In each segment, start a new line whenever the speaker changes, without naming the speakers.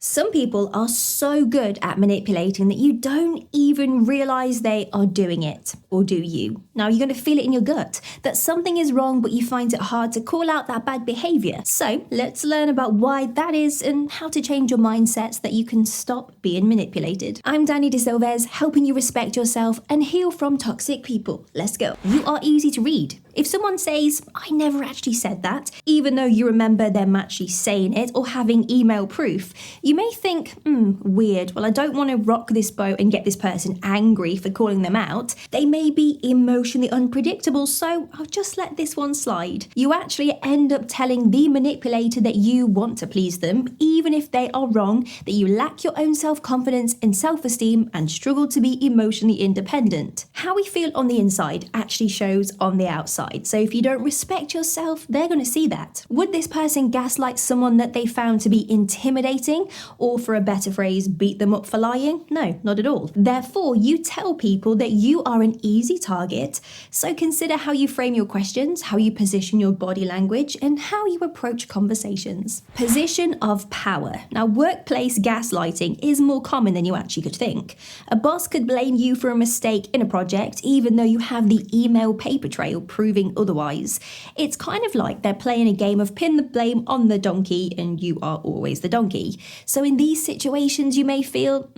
Some people are so good at manipulating that you don't even realize they are doing it, or do you? Now you're going to feel it in your gut that something is wrong, but you find it hard to call out that bad behavior. So let's learn about why that is and how to change your mindset so that you can stop being manipulated. I'm Dani D'Silvez, helping you respect yourself and heal from toxic people. Let's go. You are easy to read. If someone says, I never actually said that, even though you remember them actually saying it or having email proof, you may think, weird, well, I don't want to rock this boat and get this person angry for calling them out. They may be emotionally unpredictable, so I'll just let this one slide. You actually end up telling the manipulator that you want to please them, even if they are wrong, that you lack your own self-confidence and self-esteem and struggle to be emotionally independent. How we feel on the inside actually shows on the outside. So if you don't respect yourself, they're going to see that. Would this person gaslight someone that they found to be intimidating, or for a better phrase, beat them up for lying? No, not at all. Therefore, you tell people that you are an easy target. So consider how you frame your questions, how you position your body language, and how you approach conversations. Position of power. Now, workplace gaslighting is more common than you actually could think. A boss could blame you for a mistake in a project, even though you have the email paper trail proving otherwise. It's kind of like they're playing a game of pin the blame on the donkey and you are always the donkey. So in these situations you may feel,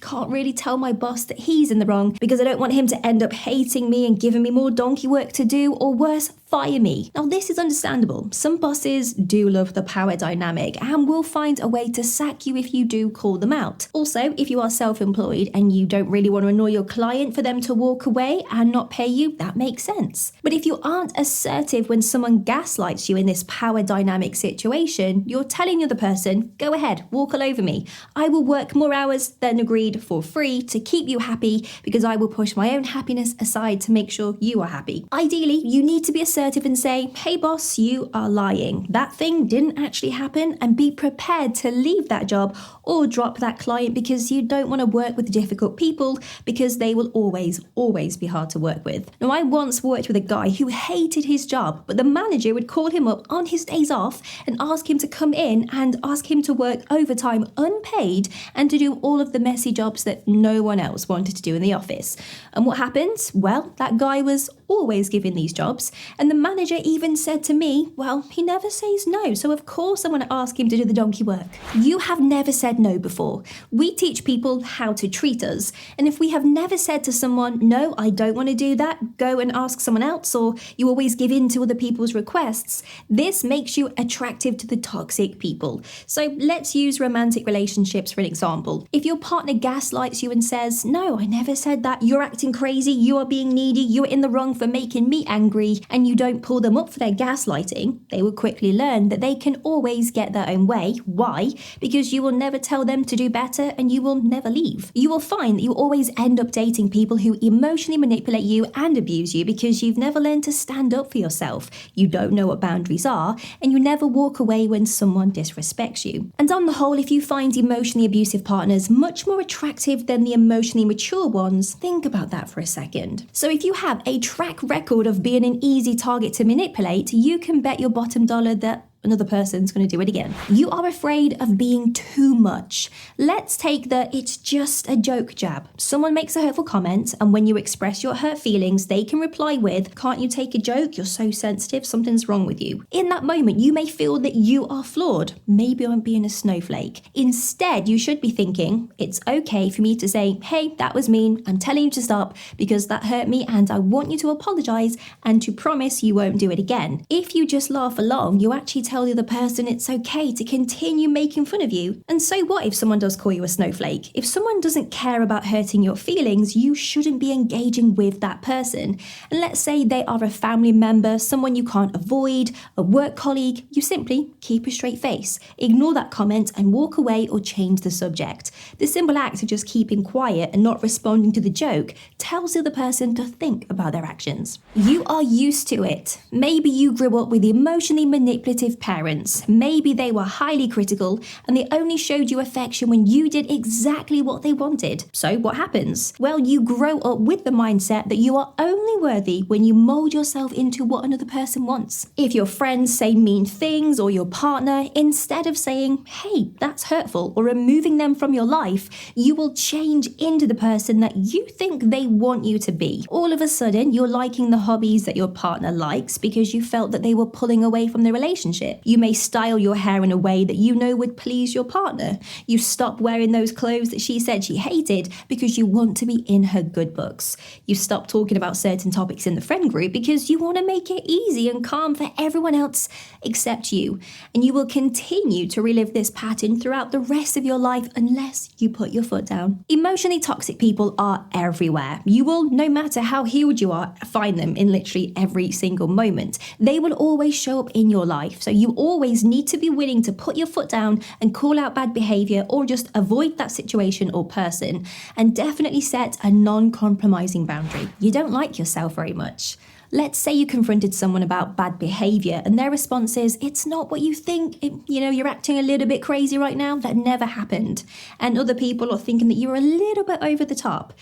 can't really tell my boss that he's in the wrong because I don't want him to end up hating me and giving me more donkey work to do, or worse, fire me. Now this is understandable. Some bosses do love the power dynamic and will find a way to sack you if you do call them out. Also, if you are self-employed and you don't really want to annoy your client for them to walk away and not pay you, that makes sense. But if you aren't assertive when someone gaslights you in this power dynamic situation, you're telling the other person, go ahead, walk all over me. I will work more hours than agreed for free to keep you happy because I will push my own happiness aside to make sure you are happy. Ideally, you need to be assertive and say, hey boss, you are lying. That thing didn't actually happen, and be prepared to leave that job or drop that client because you don't want to work with difficult people because they will always be hard to work with. Now, I once worked with a guy who hated his job, but the manager would call him up on his days off and ask him to come in and ask him to work overtime unpaid and to do all of the messy jobs that no one else wanted to do in the office. And what happened? Well, that guy was always given these jobs, and the manager even said to me, well, he never says no, so of course I'm going to ask him to do the donkey work. You have never said no before. We teach people how to treat us, and if we have never said to someone, no, I don't want to do that, go and ask someone else, or you always give in to other people's requests, this makes you attractive to the toxic people. So let's use romantic relationships for an example. If your partner gaslights you and says, no, I never said that, you're acting crazy, you are being needy, you are in the wrong for making me angry, and you don't pull them up for their gaslighting, they will quickly learn that they can always get their own way. Why? Because you will never tell them to do better and you will never leave. You will find that you always end up dating people who emotionally manipulate you and abuse you because you've never learned to stand up for yourself. You don't know what boundaries are, and you never walk away when someone disrespects you. And on the whole, if you find emotionally abusive partners much more attractive than the emotionally mature ones, think about that for a second. So if you have a track record of being an easy target to manipulate, you can bet your bottom dollar that another person's going to do it again. You are afraid of being too much. Let's take the it's just a joke jab. Someone makes a hurtful comment, and when you express your hurt feelings, they can reply with, can't you take a joke? You're so sensitive, something's wrong with you. In that moment, you may feel that you are flawed. Maybe I'm being a snowflake. Instead, you should be thinking, it's okay for me to say, hey, that was mean. I'm telling you to stop because that hurt me and I want you to apologize and to promise you won't do it again. If you just laugh along, you actually tell the other person it's okay to continue making fun of you. And so what if someone does call you a snowflake? If someone doesn't care about hurting your feelings, you shouldn't be engaging with that person. And let's say they are a family member, someone you can't avoid, a work colleague, you simply keep a straight face, ignore that comment and walk away or change the subject. The simple act of just keeping quiet and not responding to the joke tells the other person to think about their actions. You are used to it. Maybe you grew up with emotionally manipulative parents. Maybe they were highly critical and they only showed you affection when you did exactly what they wanted. So what happens? Well, you grow up with the mindset that you are only worthy when you mold yourself into what another person wants. If your friends say mean things or your partner, instead of saying, hey, that's hurtful, or removing them from your life, you will change into the person that you think they want you to be. All of a sudden, you're liking the hobbies that your partner likes because you felt that they were pulling away from the relationship. You may style your hair in a way that you know would please your partner. You stop wearing those clothes that she said she hated because you want to be in her good books. You stop talking about certain topics in the friend group because you want to make it easy and calm for everyone else except you. And you will continue to relive this pattern throughout the rest of your life unless you put your foot down. Emotionally toxic people are everywhere. You will, no matter how healed you are, find them in literally every single moment. They will always show up in your life. So you always need to be willing to put your foot down and call out bad behavior or just avoid that situation or person. And definitely set a non-compromising boundary. You don't like yourself very much. Let's say you confronted someone about bad behavior and their response is, it's not what you think, you're acting a little bit crazy right now. That never happened. And other people are thinking that you're a little bit over the top.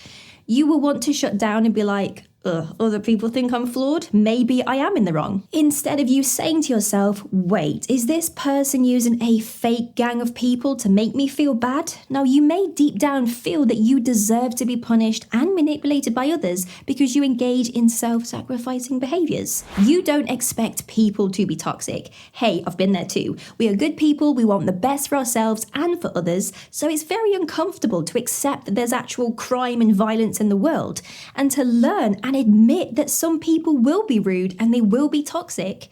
You will want to shut down and be like, other people think I'm flawed. Maybe I am in the wrong. Instead of you saying to yourself, wait, is this person using a fake gang of people to make me feel bad? Now, you may deep down feel that you deserve to be punished and manipulated by others because you engage in self-sacrificing behaviors. You don't expect people to be toxic. Hey, I've been there too. We are good people. We want the best for ourselves and for others. So it's very uncomfortable to accept that there's actual crime and violence in the world and to learn and admit that some people will be rude and they will be toxic.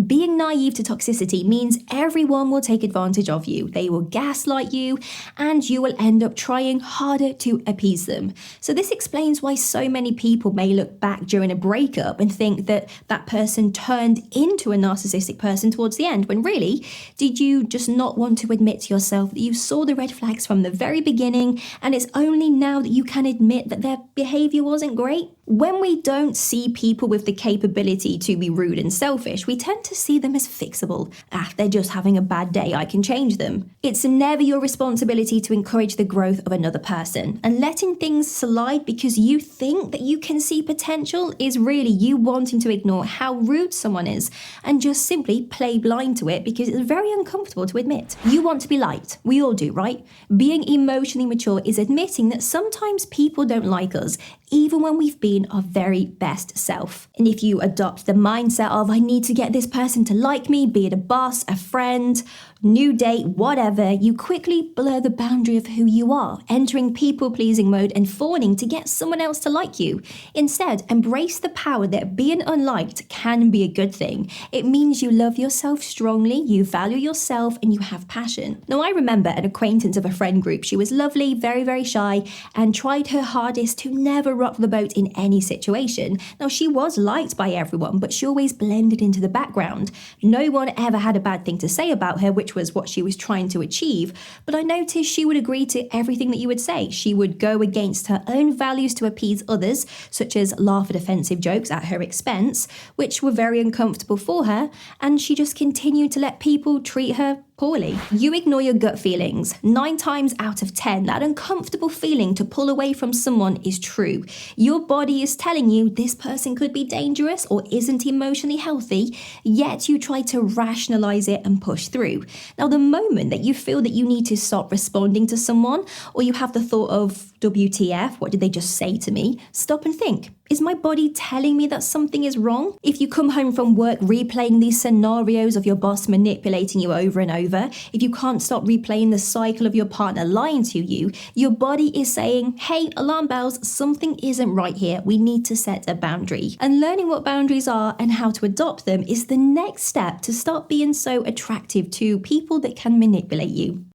Being naive to toxicity means everyone will take advantage of you. They will gaslight you and you will end up trying harder to appease them. So this explains why so many people may look back during a breakup and think that that person turned into a narcissistic person towards the end, when really, did you just not want to admit to yourself that you saw the red flags from the very beginning and it's only now that you can admit that their behavior wasn't great? When we don't see people with the capability to be rude and selfish, we tend to see them as fixable. They're just having a bad day, I can change them. It's never your responsibility to encourage the growth of another person. And letting things slide because you think that you can see potential is really you wanting to ignore how rude someone is and just simply play blind to it because it's very uncomfortable to admit. You want to be liked. We all do, right? Being emotionally mature is admitting that sometimes people don't like us, even when we've been our very best self. And if you adopt the mindset of, I need to get this person to like me, be it a boss, a friend, new date, whatever, you quickly blur the boundary of who you are, entering people-pleasing mode and fawning to get someone else to like you. Instead, embrace the power that being unliked can be a good thing. It means you love yourself strongly, you value yourself, and you have passion. Now, I remember an acquaintance of a friend group. She was lovely, very, very shy, and tried her hardest to never rock the boat in any situation. Now, she was liked by everyone, but she always blended into the background. No one ever had a bad thing to say about her, which was what she was trying to achieve, but I noticed she would agree to everything that you would say. She would go against her own values to appease others, such as laugh at offensive jokes at her expense, which were very uncomfortable for her, and she just continued to let people treat her poorly. You ignore your gut feelings. 9 times out of 10, that uncomfortable feeling to pull away from someone is true. Your body is telling you this person could be dangerous or isn't emotionally healthy, yet you try to rationalize it and push through. Now, the moment that you feel that you need to stop responding to someone, or you have the thought of, WTF, what did they just say to me? Stop and think. Is my body telling me that something is wrong? If you come home from work replaying these scenarios of your boss manipulating you over and over, if you can't stop replaying the cycle of your partner lying to you, your body is saying, hey, alarm bells, something isn't right here. We need to set a boundary. And learning what boundaries are and how to adopt them is the next step to stop being so attractive to people that can manipulate you.